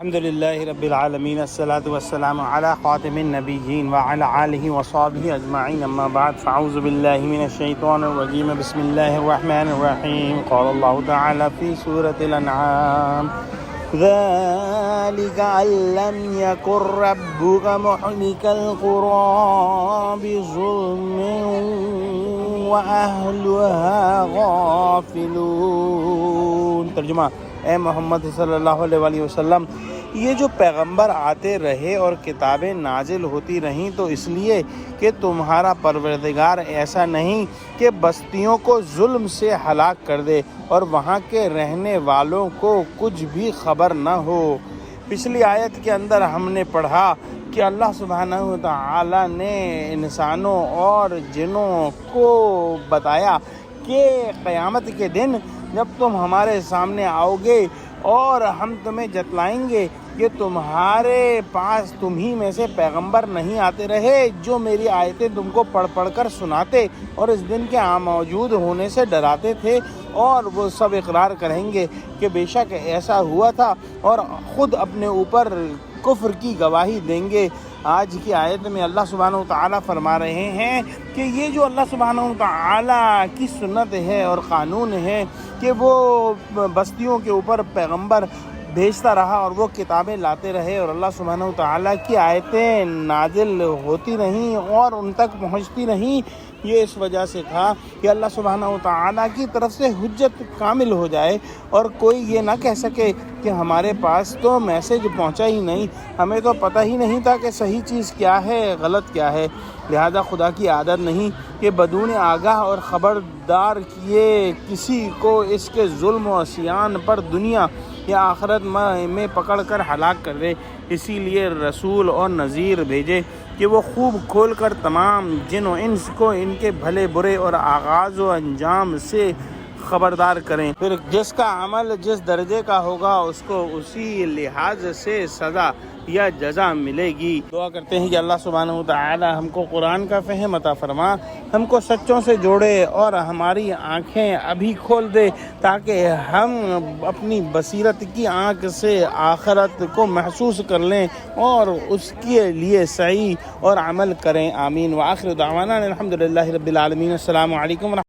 الحمد لله رب العالمين الصلاة والسلام على خاتم النبيين وعلى آله وصحبه أجمعين أما بعد فأعوذ بالله من الشيطان الرجيم بسم الله الرحمن الرحيم قال الله تعالى في سورة الأنعام ذلك أن لم يكن ربك مهلك القرى بظلم وأهلها غافلون ترجمہ اے محمد صلی اللہ علیہ وسلم یہ جو پیغمبر آتے رہے اور کتابیں نازل ہوتی رہیں تو اس لیے کہ تمہارا پروردگار ایسا نہیں کہ بستیوں کو ظلم سے ہلاک کر دے اور وہاں کے رہنے والوں کو کچھ بھی خبر نہ ہو۔ پچھلی آیت کے اندر ہم نے پڑھا کہ اللہ سبحانہ وتعالی نے انسانوں اور جنوں کو بتایا کہ قیامت کے دن جب تم ہمارے سامنے آؤ گے اور ہم تمہیں جتلائیں گے کہ تمہارے پاس تم ہی میں سے پیغمبر نہیں آتے رہے جو میری آیتیں تم کو پڑھ پڑھ کر سناتے اور اس دن کے موجود ہونے سے ڈراتے تھے، اور وہ سب اقرار کریں گے کہ بے شک ایسا ہوا تھا اور خود اپنے اوپر کفر کی گواہی دیں گے۔ آج کی آیت میں اللہ سبحانہ وتعالی فرما رہے ہیں کہ یہ جو اللہ سبحانہ وتعالی کی سنت ہے اور قانون ہے کہ وہ بستیوں کے اوپر پیغمبر بھیجتا رہا اور وہ کتابیں لاتے رہے اور اللہ سبحانہ وتعالی کی آیتیں نازل ہوتی رہیں اور ان تک پہنچتی رہیں، یہ اس وجہ سے تھا کہ اللہ سبحانہ وتعالی کی طرف سے حجت کامل ہو جائے اور کوئی یہ نہ کہہ سکے کہ ہمارے پاس تو میسج پہنچا ہی نہیں، ہمیں تو پتہ ہی نہیں تھا کہ صحیح چیز کیا ہے غلط کیا ہے۔ لہذا خدا کی عادت نہیں کہ بدون آگاہ اور خبردار کیے کسی کو اس کے ظلم و عصیان پر دنیا یا آخرت میں پکڑ کر ہلاک کر دے، اسی لیے رسول اور نذیر بھیجے کہ وہ خوب کھول کر تمام جن و انس کو ان کے بھلے برے اور آغاز و انجام سے خبردار کریں، پھر جس کا عمل جس درجے کا ہوگا اس کو اسی لحاظ سے سزا یا جزا ملے گی۔ دعا کرتے ہیں کہ اللہ سبحانہ وتعالی ہم کو قرآن کا فہم عطا فرما، ہم کو سچوں سے جوڑے اور ہماری آنکھیں ابھی کھول دے تاکہ ہم اپنی بصیرت کی آنکھ سے آخرت کو محسوس کر لیں اور اس کے لیے سعی اور عمل کریں۔ آمین۔ وآخر دعوانا الحمدللہ رب العالمین۔ السلام علیکم۔